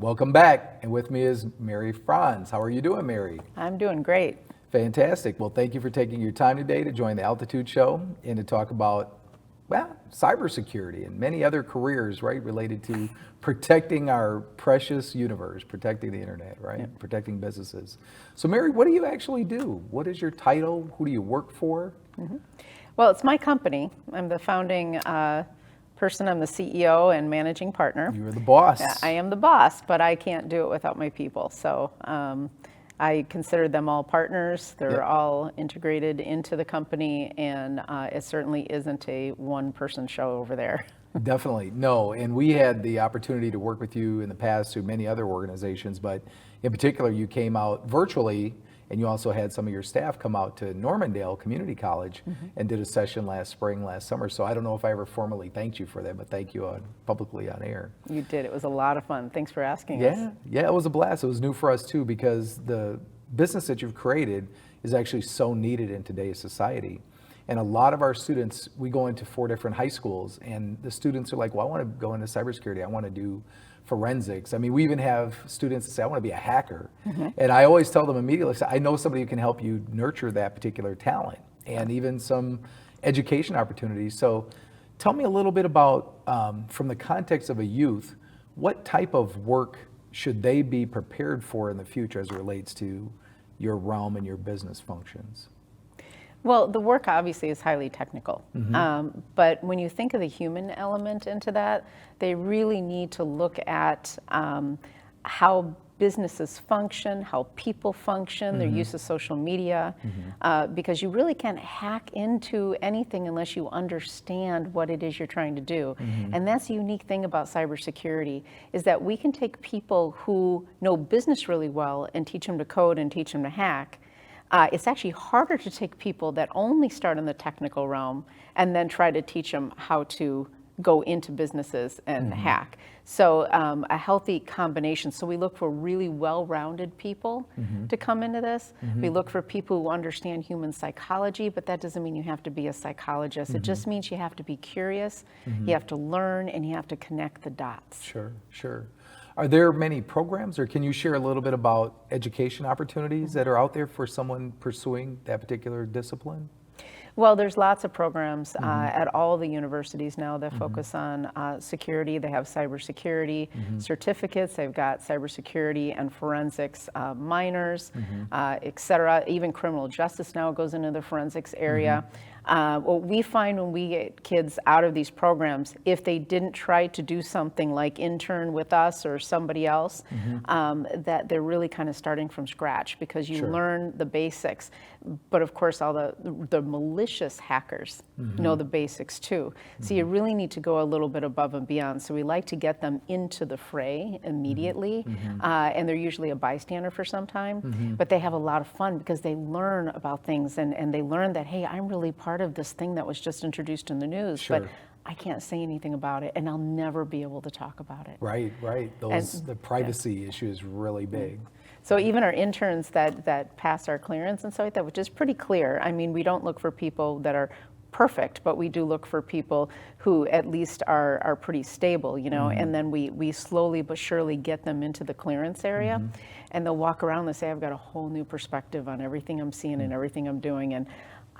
Welcome back. And with me is Mary Frantz. How are you doing, Mary? I'm doing great. Fantastic. Well, thank you for taking your time today to join the Altitude Show and to talk about, well, cybersecurity and many other careers, right, related to protecting our precious universe, protecting the internet, right, Yeah. protecting businesses. So, Mary, what do you actually do? What is your title? Who do you work for? Well, it's my company. I'm the founding person. I'm the CEO and managing partner. You're the boss. Yeah, I am the boss, but I can't do it without my people. So I consider them all partners. They're Yep. all integrated into the company, and it certainly isn't a one-person show over there. Definitely. No. And we had the opportunity to work with you in the past through many other organizations, but in particular, you came out virtually and you also had some of your staff come out to Normandale Community College and did a session last summer. So I don't know if I ever formally thanked you for that, but thank you publicly on air. You did. It was a lot of fun. Thanks for asking us. Yeah, it was a blast. It was new for us too, because the business that you've created is actually so needed in today's society. And a lot of our students, we go into 4 different high schools, and the students are like, well, I want to go into cybersecurity. I want to do forensics. I mean, we even have students that say, I want to be a hacker. And I always tell them immediately, I know somebody who can help you nurture that particular talent and even some education opportunities. So tell me a little bit about, from the context of a youth, what type of work should they be prepared for in the future as it relates to your realm and your business functions? Well, the work obviously is highly technical, but when you think of the human element into that, they really need to look at how businesses function, how people function, their use of social media, because you really can't hack into anything unless you understand what it is you're trying to do. And that's the unique thing about cybersecurity, is that we can take people who know business really well and teach them to code and teach them to hack. It's actually harder to take people that only start in the technical realm and then try to teach them how to go into businesses and hack. So a healthy combination. So we look for really well-rounded people to come into this. We look for people who understand human psychology, but that doesn't mean you have to be a psychologist. It just means you have to be curious, you have to learn, and you have to connect the dots. Sure. Are there many programs, or can you share a little bit about education opportunities that are out there for someone pursuing that particular discipline? Well, there's lots of programs at all the universities now that focus on security. They have cybersecurity certificates. They've got cybersecurity and forensics minors, et cetera. Even criminal justice now goes into the forensics area. What we find when we get kids out of these programs, if they didn't try to do something like intern with us or somebody else, that they're really kind of starting from scratch, because you learn the basics. But of course, all the malicious hackers know the basics too. So you really need to go a little bit above and beyond. So we like to get them into the fray immediately, and they're usually a bystander for some time, but they have a lot of fun because they learn about things, and they learn that, hey, I'm really part of this thing that was just introduced in the news, but I can't say anything about it, and I'll never be able to talk about it. Right. The privacy issue is really big. So even our interns that pass our clearance and stuff like that, which is pretty clear. I mean, we don't look for people that are perfect, but we do look for people who at least are pretty stable, you know, and then we slowly but surely get them into the clearance area, and they'll walk around and say, I've got a whole new perspective on everything I'm seeing and everything I'm doing, and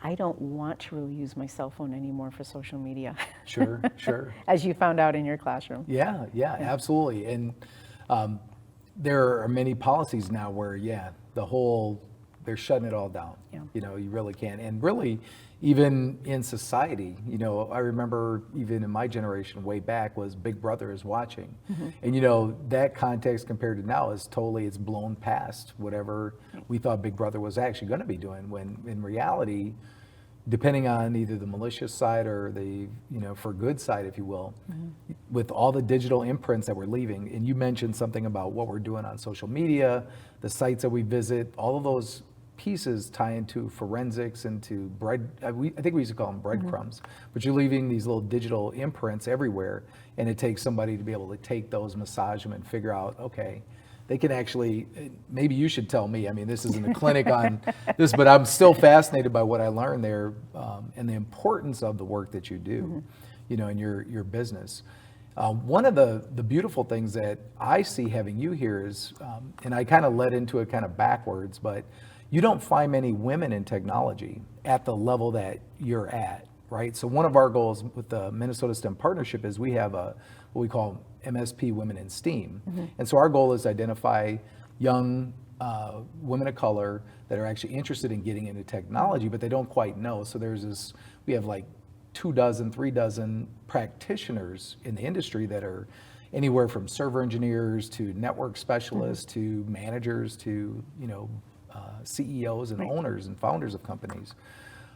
I don't want to really use my cell phone anymore for social media. Sure. As you found out in your classroom. Yeah, absolutely. And there are many policies now where, they're shutting it all down. Yeah. You know, you really can't. And really, even in society, you know, I remember even in my generation way back was Big Brother is watching. And, you know, that context compared to now is it's blown past whatever we thought Big Brother was actually going to be doing, when in reality, depending on either the malicious side or the, for good side, if you will, with all the digital imprints that we're leaving, and you mentioned something about what we're doing on social media, the sites that we visit, all of those pieces tie into forensics, into I think we used to call them breadcrumbs, but you're leaving these little digital imprints everywhere, and it takes somebody to be able to take those, massage them, and figure out, okay, they can actually, maybe you should tell me, I mean, this isn't a clinic on this, but I'm still fascinated by what I learned there, and the importance of the work that you do, in your business. One of the beautiful things that I see having you here is, and I kind of led into it kind of backwards, but you don't find many women in technology at the level that you're at, right? So one of our goals with the Minnesota STEM Partnership is we have what we call MSP Women in STEAM. And so our goal is to identify young women of color that are actually interested in getting into technology, but they don't quite know. So we have like 3 dozen practitioners in the industry that are anywhere from server engineers to network specialists to managers to CEOs and owners and founders of companies.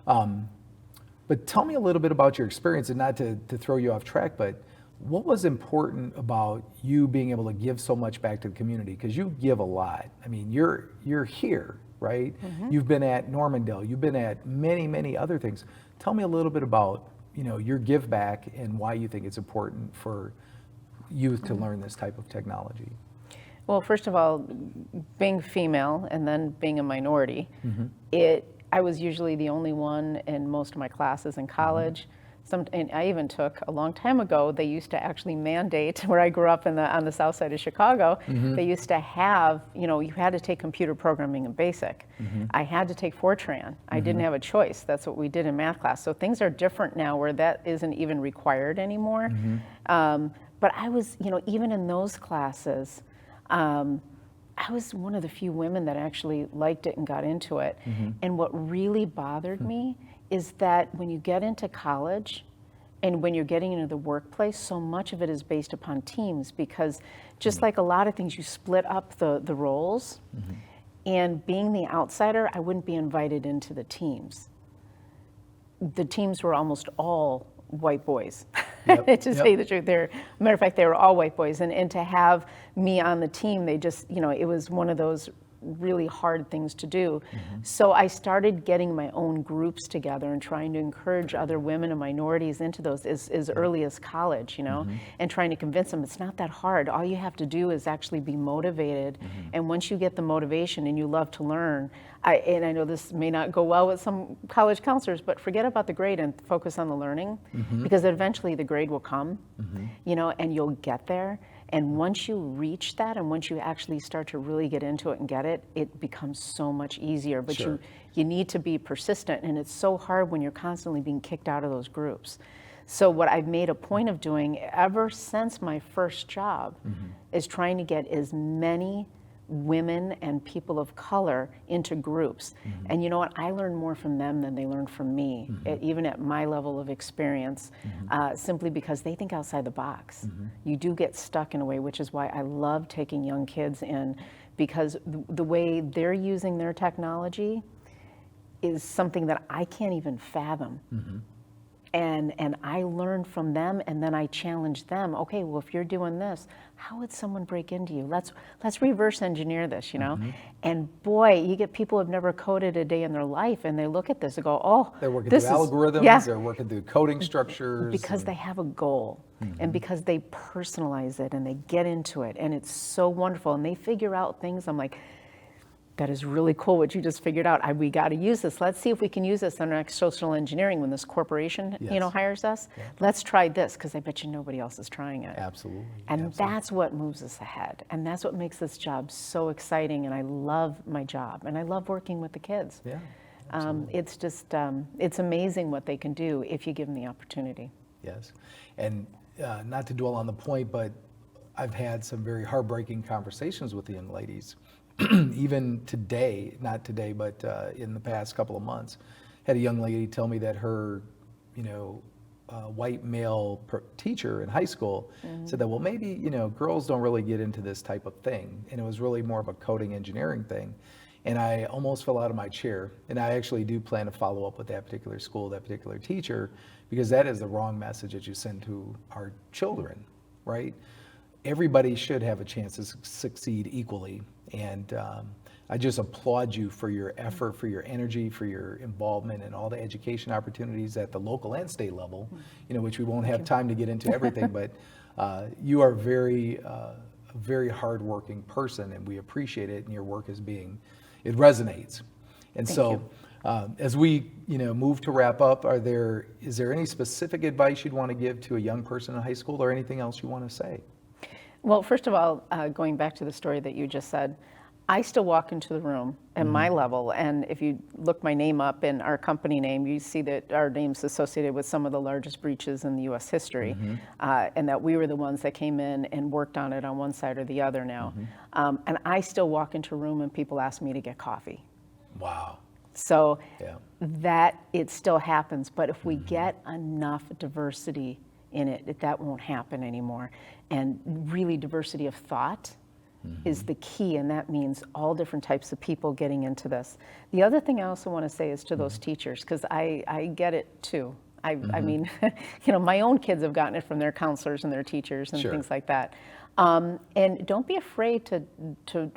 But tell me a little bit about your experience, and not to throw you off track, but what was important about you being able to give so much back to the community? Because you give a lot. I mean, you're here, right? You've been at Normandale. You've been at many, many other things. Tell me a little bit about your give back and why you think it's important for youth to learn this type of technology. Well, first of all, being female and then being a minority, I was usually the only one in most of my classes in college. And I even took, a long time ago, they used to actually mandate, where I grew up on the south side of Chicago, they used to have, you had to take computer programming in BASIC. I had to take Fortran. I didn't have a choice. That's what we did in math class. So things are different now where that isn't even required anymore. But I was, even in those classes, I was one of the few women that actually liked it and got into it. And what really bothered me is that when you get into college and when you're getting into the workplace, so much of it is based upon teams, because just like a lot of things, you split up the roles. And being the outsider, I wouldn't be invited into the teams. The teams were almost all white boys. To say the truth, matter of fact, they were all white boys, and to have me on the team, they just, it was one of those really hard things to do. So I started getting my own groups together and trying to encourage other women and minorities into those as early as college, and trying to convince them it's not that hard. All you have to do is actually be motivated. And once you get the motivation and you love to learn, and I know this may not go well with some college counselors, but forget about the grade and focus on the learning, because eventually the grade will come, and you'll get there. And once you reach that, and once you actually start to really get into it and get it, it becomes so much easier. But you need to be persistent, and it's so hard when you're constantly being kicked out of those groups. So what I've made a point of doing ever since my first job is trying to get as many women and people of color into groups. And you know what? I learn more from them than they learn from me, even at my level of experience, simply because they think outside the box. You do get stuck in a way, which is why I love taking young kids in, because the way they're using their technology is something that I can't even fathom. And I learn from them, and then I challenge them. Okay, well, if you're doing this, how would someone break into you? Let's reverse engineer this, And boy, you get people who have never coded a day in their life, and they look at this and go, oh, they're working through algorithms, they're working through coding structures. Because they have a goal, and because they personalize it, and they get into it, and it's so wonderful, and they figure out things. I'm like, that is really cool what you just figured out. We got to use this. Let's see if we can use this in our next social engineering when this corporation, hires us. Let's try this, because I bet you nobody else is trying it. Absolutely. And that's what moves us ahead. And that's what makes this job so exciting. And I love my job. And I love working with the kids. It's just, it's amazing what they can do if you give them the opportunity. Yes. And not to dwell on the point, but I've had some very heartbreaking conversations with the young ladies. Even today, not today, but in the past couple of months, had a young lady tell me that her, white male teacher in high school said that, well, maybe, girls don't really get into this type of thing. And it was really more of a coding engineering thing. And I almost fell out of my chair. And I actually do plan to follow up with that particular school, that particular teacher, because that is the wrong message that you send to our children, right? Everybody should have a chance to succeed equally. And I just applaud you for your effort, for your energy, for your involvement in all the education opportunities at the local and state level, which we won't have time to get into everything, but you are a very hardworking person, and we appreciate it, and your work it resonates. And so As we, move to wrap up, is there any specific advice you'd want to give to a young person in high school, or anything else you want to say? Well, first of all, going back to the story that you just said, I still walk into the room at my level, and if you look my name up and our company name, you see that our name's associated with some of the largest breaches in the U.S. history, and that we were the ones that came in and worked on it on one side or the other now. And I still walk into a room and people ask me to get coffee. Wow. So Yeah. that it still happens, but if we get enough diversity in it, that won't happen anymore. And really, diversity of thought is the key, and that means all different types of people getting into this. The other thing I also want to say is to those teachers, because I get it too. I mean, my own kids have gotten it from their counselors and their teachers and Sure. things like that. And don't be afraid to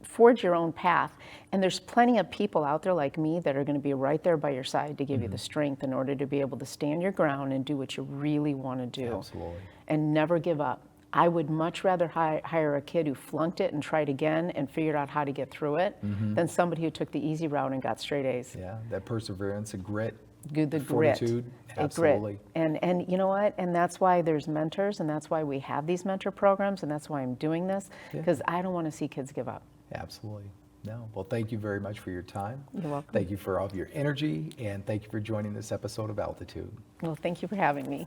forge your own path. And there's plenty of people out there like me that are going to be right there by your side to give you the strength in order to be able to stand your ground and do what you really want to do. Absolutely. And never give up. I would much rather hire a kid who flunked it and tried again and figured out how to get through it than somebody who took the easy route and got straight A's. Yeah, that perseverance and grit. The grit. Fortitude. A Absolutely. grit. And you know what? And that's why there's mentors, and that's why we have these mentor programs, and that's why I'm doing this, because I don't want to see kids give up. Absolutely. No. Well, thank you very much for your time. You're welcome. Thank you for all of your energy, and thank you for joining this episode of Altitude. Well, thank you for having me.